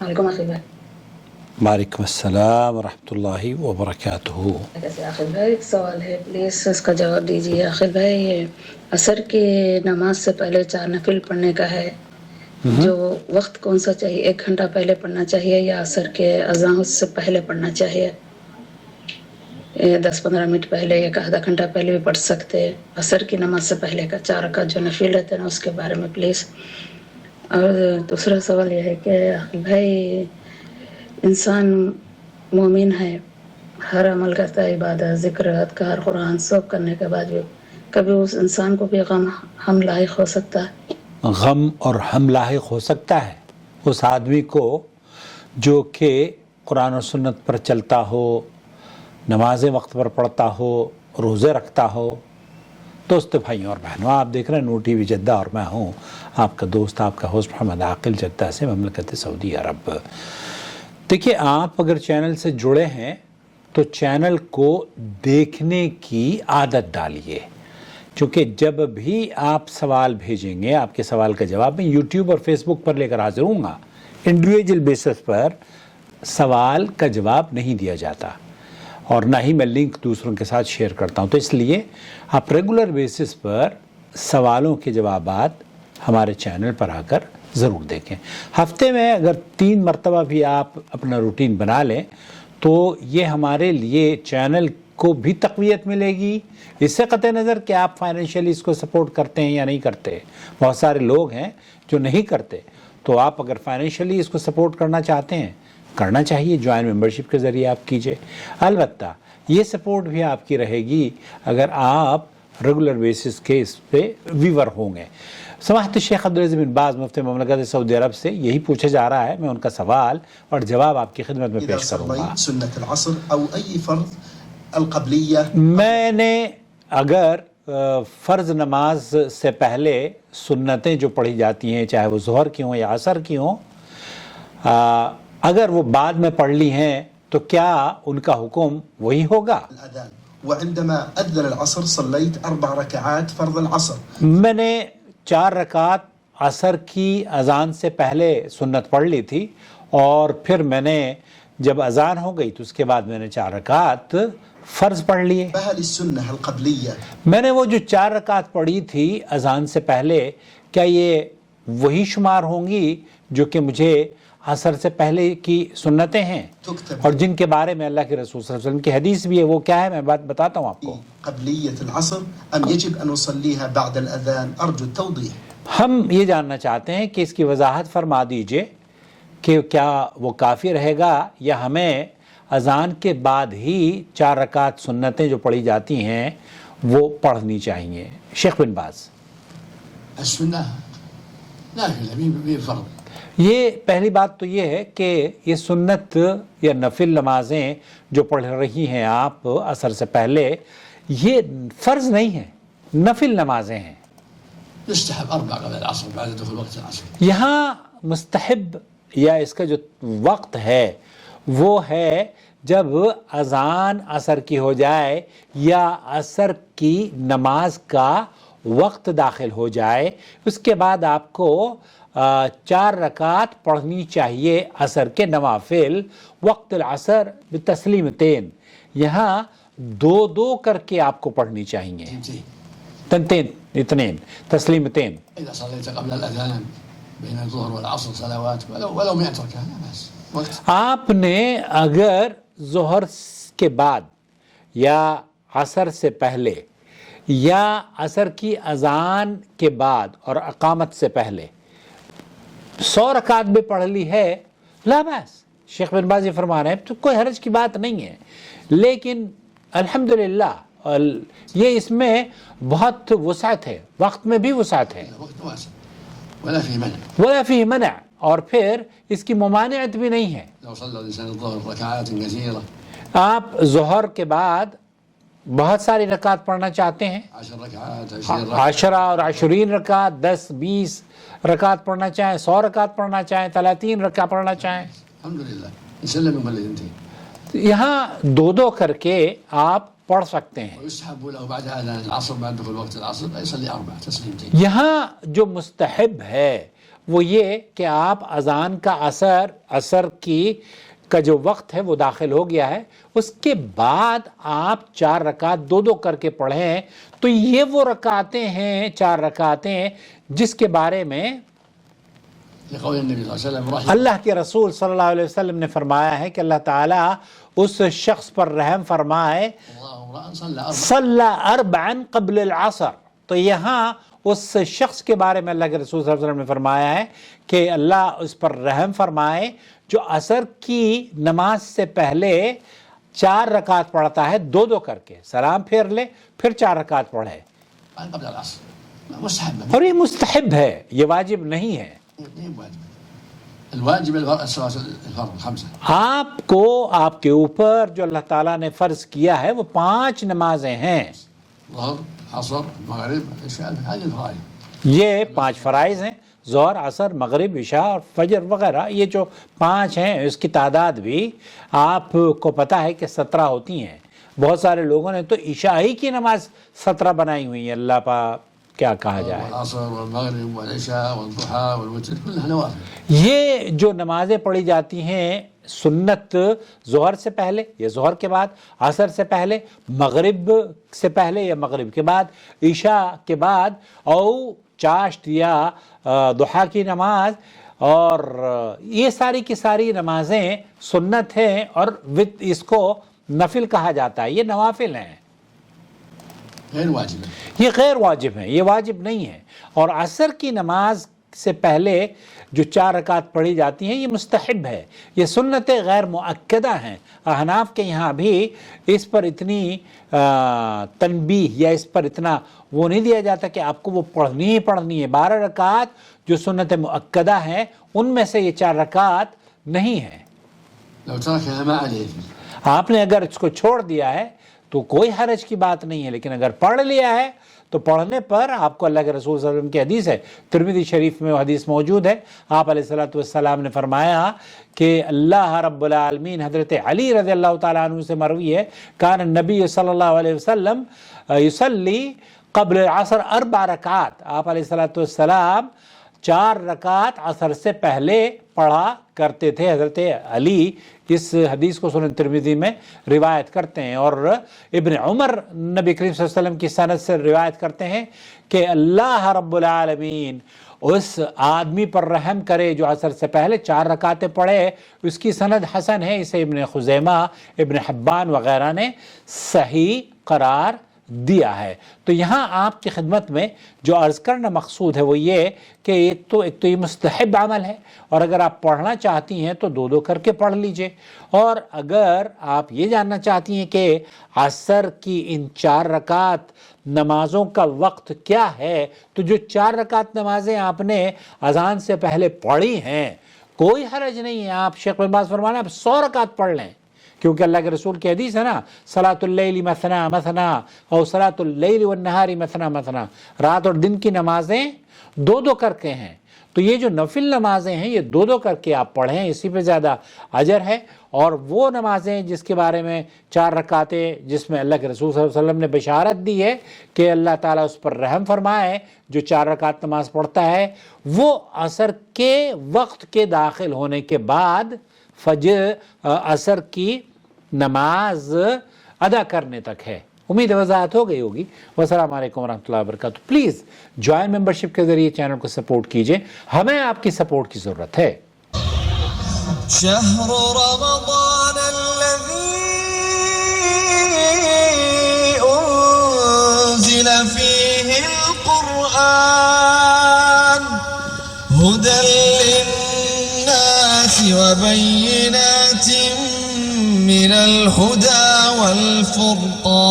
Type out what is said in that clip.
وعلیکم آخر بھائی. وعلیکم السلام ورحمۃ اللہ وبرکاتہ. کیسے آخر بھائی؟ ایک سوال ہے، پلیز اس کا جواب دیجیے. آخر بھائی، یہ عصر کی نماز سے پہلے 4 نفل پڑھنے کا ہے، جو وقت کون سا چاہیے؟ 1 گھنٹہ پہلے پڑھنا چاہیے یا عصر کے اذان سے پہلے پڑھنا چاہیے؟ 10-15 منٹ پہلے یا آدھا گھنٹہ پہلے بھی پڑھ سکتے ہیں. عصر کی نماز سے پہلے کا 4 رکعت جو نفل رہتے ہیں نا، اس کے بارے میں پلیز. اور دوسرا سوال یہ ہے کہ آخر بھائی، انسان مومن ہے، ہر عمل کرتا ہے، عبادت، ذکر، اذکار، قرآن سب کرنے کے بعد بھی کبھی اس انسان کو بھی غم ہم لاحق ہو سکتا ہے. غم اور ہم لاحق ہو سکتا ہے اس آدمی کو جو کہ قرآن و سنت پر چلتا ہو، نمازیں وقت پر پڑھتا ہو، روزے رکھتا ہو. دوست بھائیوں اور بہنوں، آپ دیکھ رہے ہیں نور ٹی وی جدہ اور میں ہوں آپ کا دوست، آپ کا ہوسٹ محمد عاقل، جدہ سے، مملکت سعودی عرب. دیکھیے، آپ اگر چینل سے جڑے ہیں تو چینل کو دیکھنے کی عادت ڈالیے، چونکہ جب بھی آپ سوال بھیجیں گے، آپ کے سوال کا جواب میں یوٹیوب اور فیس بک پر لے کر حاضر ہوں گا. انڈیویجول بیسس پر سوال کا جواب نہیں دیا جاتا، اور نہ ہی میں لنک دوسروں کے ساتھ شیئر کرتا ہوں. تو اس لیے آپ ریگولر بیسس پر سوالوں کے جوابات ہمارے چینل پر آ کر ضرور دیکھیں. ہفتے میں اگر 3 مرتبہ بھی آپ اپنا روٹین بنا لیں تو یہ ہمارے لیے چینل کو بھی تقویت ملے گی. اس سے قطع نظر کہ آپ فائنینشیلی اس کو سپورٹ کرتے ہیں یا نہیں کرتے. بہت سارے لوگ ہیں جو نہیں کرتے، تو آپ اگر فائنینشیلی اس کو سپورٹ کرنا چاہتے ہیں، کرنا چاہیے. جوائن ممبرشپ کے ذریعے آپ کیجئے. البتہ یہ سپورٹ بھی آپ کی رہے گی اگر آپ ریگولر بیسس کے اس پہ ویور ہوں گے. سماحت الشیخ عبدالعزیز بن باز مفتی مملکت سعودی عرب سے یہی پوچھا جا رہا ہے. میں ان کا سوال اور جواب آپ کی خدمت میں پیش کروں گا. سنت العصر او ای فرض القبلیہ، میں نے اگر فرض نماز سے پہلے سنتیں جو پڑھی جاتی ہیں، چاہے وہ ظہر کی ہوں یا عصر کی ہوں، اگر وہ بعد میں پڑھ لی ہیں تو کیا ان کا حکم وہی ہوگا؟ الادان وعندما اذن العصر صلیت 4 رکعات فرض العصر. میں نے 4 رکعات عصر کی اذان سے پہلے سنت پڑھ لی تھی، اور پھر میں نے جب اذان ہو گئی تو اس کے بعد میں نے 4 رکعات فرض پڑھ لیے. فهل السنة القبلیہ، میں نے وہ جو 4 رکعات پڑھی تھی اذان سے پہلے، کیا یہ وہی شمار ہوں گی جو کہ مجھے عصر سے پہلے کی سنتیں ہیں، اور جن کے بارے میں اللہ کے رسول صلی اللہ علیہ وسلم کی حدیث بھی ہے؟ وہ کیا ہے، میں بات بتاتا ہوں آپ کو. قبلیۃ العصر ام یجب ان نصلیها بعد الاذان؟ ارجو التوضیح. ہم یہ جاننا چاہتے ہیں کہ اس کی وضاحت فرما دیجئے کہ کیا وہ کافی رہے گا یا ہمیں اذان کے بعد ہی 4 رکعت سنتیں جو پڑھی جاتی ہیں وہ پڑھنی چاہیے. شیخ بن باز، السنة نافلة بفرض. یہ پہلی بات تو یہ ہے کہ یہ سنت یا نفل نمازیں جو پڑھ رہی ہیں آپ عصر سے پہلے، یہ فرض نہیں ہیں، نفل نمازیں ہیں. يستحب 4 قبل العصر بعد دخول وقت العصر. یہاں مستحب یا اس کا جو وقت ہے وہ ہے جب اذان عصر کی ہو جائے یا عصر کی نماز کا وقت داخل ہو جائے، اس کے بعد آپ کو 4 رکعت پڑھنی چاہیے عصر کے نوافل وقت العصر بتسلیمتین. یہاں 2 کر کے آپ کو پڑھنی چاہیے، تنتین، اتنین، تسلیمتین. إذا صليت قبل الأذان بين الظهر والعصر صلوات ولو 100 ركعة لا بأس. آپ نے اگر ظہر کے بعد یا عصر سے پہلے یا عصر کی اذان کے بعد اور اقامت سے پہلے 100 رکعت بھی پڑھ لی ہے، لا بأس. شیخ بن باز یہ فرما رہے ہیں تو کوئی حرج کی بات نہیں ہے، لیکن الحمدللہ یہ اس میں بہت وسعت ہے، وقت میں بھی وسعت ہے، وقت واسع ولا فيه منع. ولا فيه منع، اور پھر اس کی ممانعت بھی نہیں ہے. لو صلى الإنسان الظهر ركعات كثيرة، آپ ظہر کے بعد بہت ساری رکعت پڑھنا چاہتے ہیں، 10 ركعات 20 ركعة، 10 اور 20 رکعت، 10 20 رکعت پڑھنا چاہیں، 100 رکعت پڑھنا چاہیں، 30 رکعت پڑھنا چاہیں، الحمد لله يسلم من الثنتين. یہاں 2 کر کے آپ پڑھ سکتے ہیں. ويستحب له بعد اذان العصر بعد دخول وقت العصر يصلي 4 تسليمتين. یہاں جو مستحب ہے وہ یہ کہ آپ اذان کا اثر کا جو وقت ہے وہ داخل ہو گیا ہے، اس کے بعد آپ 4 رکعت 2 کر کے پڑھیں، تو یہ وہ رکعتیں ہیں 4 رکعتیں جس کے بارے میں لقول النبي صلى الله عليه وسلم رحمه اللہ کے رسول صلی اللہ علیہ وسلم نے فرمایا ہے کہ اللہ تعالیٰ اس شخص پر رحم فرمائے الله امرأ صلى 4 صلی 4 قبل العصر. تو یہاں اس شخص کے بارے میں اللہ کے رسول صلی اللہ علیہ وسلم نے فرمایا ہے کہ اللہ اس پر رحم فرمائے جو عصر کی نماز سے پہلے 4 رکعت پڑھتا ہے 2 کر کے، سلام پھیر لے پھر 4 رکعت پڑھے. قبل العصر مستحب، اور یہ مستحب ہے، یہ واجب نہیں ہے. الواجب الفرض 5. آپ کو آپ کے اوپر جو اللہ تعالیٰ نے فرض کیا ہے وہ 5 نمازیں ہیں. ظہر، عصر، مغرب، عشاء، هذه الفرائض. یہ 5 فرائض ہیں، ظہر، عصر، مغرب، عشاء اور فجر وغیرہ. یہ جو 5 ہیں اس کی تعداد بھی آپ کو پتہ ہے کہ 17 ہوتی ہیں. بہت سارے لوگوں نے تو عشاء ہی کی نماز 17 بنائی ہوئی ہیں. اللہ پاک کیا کہا جائے. والعصر والمغرب والعشاء والضحى والوتر كلها نوافل. یہ جو نمازیں پڑھی جاتی ہیں سنت ظہر سے پہلے یا ظہر کے بعد، عصر سے پہلے، مغرب سے پہلے یا مغرب کے بعد، عشاء کے بعد، او چاشت یا ضحیٰ کی نماز، اور یہ ساری کی ساری نمازیں سنت ہیں اور اس کو نفل کہا جاتا ہے. یہ نوافل ہیں، غیر واجب. یہ غیر واجب ہیں، یہ واجب نہیں ہے. اور عصر کی نماز سے پہلے جو 4 رکعت پڑھی جاتی ہیں یہ مستحب ہے، یہ سنتیں غیر مؤکدہ ہیں. احناف کے یہاں بھی اس پر اتنی تنبیہ یا اس پر اتنا وہ نہیں دیا جاتا کہ آپ کو وہ پڑھنی ہی پڑھنی ہے. 12 رکعت جو سنت مؤکدہ ہیں ان میں سے یہ 4 رکعت نہیں ہیں. لو تركها ما عليه. آپ نے اگر اس کو چھوڑ دیا ہے تو کوئی حرج کی بات نہیں ہے، لیکن اگر پڑھ لیا ہے تو پڑھنے پر آپ کو اللہ کے رسول صلی اللہ علیہ وسلم کی حدیث ہے، ترمذی شریف میں وہ حدیث موجود ہے. آپ علیہ الصلوۃ والسلام نے فرمایا کہ اللہ رب العالمین، حضرت علی رضی اللہ تعالیٰ عنہ سے مروی ہے، کان النبی صلی اللہ علیہ وسلم یصلی قبل العصر 4 رکعات. آپ علیہ الصلوۃ والسلام 4 رکعت عصر سے پہلے پڑھا کرتے تھے. حضرت علی اس حدیث کو سنن ترمذی میں روایت کرتے ہیں، اور ابن عمر نبی کریم صلی اللہ علیہ وسلم کی سند سے روایت کرتے ہیں کہ اللہ رب العالمین اس آدمی پر رحم کرے جو عصر سے پہلے 4 رکعتیں پڑھے. اس کی سند حسن ہے، اسے ابن خزیمہ، ابن حبان وغیرہ نے صحیح قرار دیا ہے. تو یہاں آپ کی خدمت میں جو عرض کرنا مقصود ہے وہ یہ کہ ایک تو یہ مستحب عمل ہے، اور اگر آپ پڑھنا چاہتی ہیں تو 2 کر کے پڑھ لیجئے. اور اگر آپ یہ جاننا چاہتی ہیں کہ عصر کی ان 4 رکعت نمازوں کا وقت کیا ہے، تو جو 4 رکعت نمازیں آپ نے اذان سے پہلے پڑھی ہیں کوئی حرج نہیں ہے. آپ شیخ بن باز فرمانا آپ 100 رکعت پڑھ لیں، کیونکہ اللہ کے رسول کی حدیث ہے نا، صلاۃ اللیل مثنا مثنا اور صلاۃ اللیل والنہار مثنا مثنا، رات اور دن کی نمازیں 2 کر کے ہیں. تو یہ جو نفل نمازیں ہیں یہ 2 کر کے آپ پڑھیں، اسی پہ زیادہ اجر ہے. اور وہ نمازیں جس کے بارے میں 4 رکعتیں جس میں اللہ کے رسول صلی اللہ علیہ وسلم نے بشارت دی ہے کہ اللہ تعالیٰ اس پر رحم فرمائے جو 4 رکعت نماز پڑھتا ہے، وہ عصر کے وقت کے داخل ہونے کے بعد فجر عصر کی نماز ادا کرنے تک ہے. امید وضاحت ہو گئی ہوگی. والسلام علیکم ورحمۃ اللہ وبرکاتہ. پلیز جوائن ممبرشپ کے ذریعے چینل کو سپورٹ کیجئے، ہمیں آپ کی سپورٹ کی ضرورت ہے. شهر رمضان الذي أنزل فيه القرآن هدى للناس وبينات من الهدى والفرقان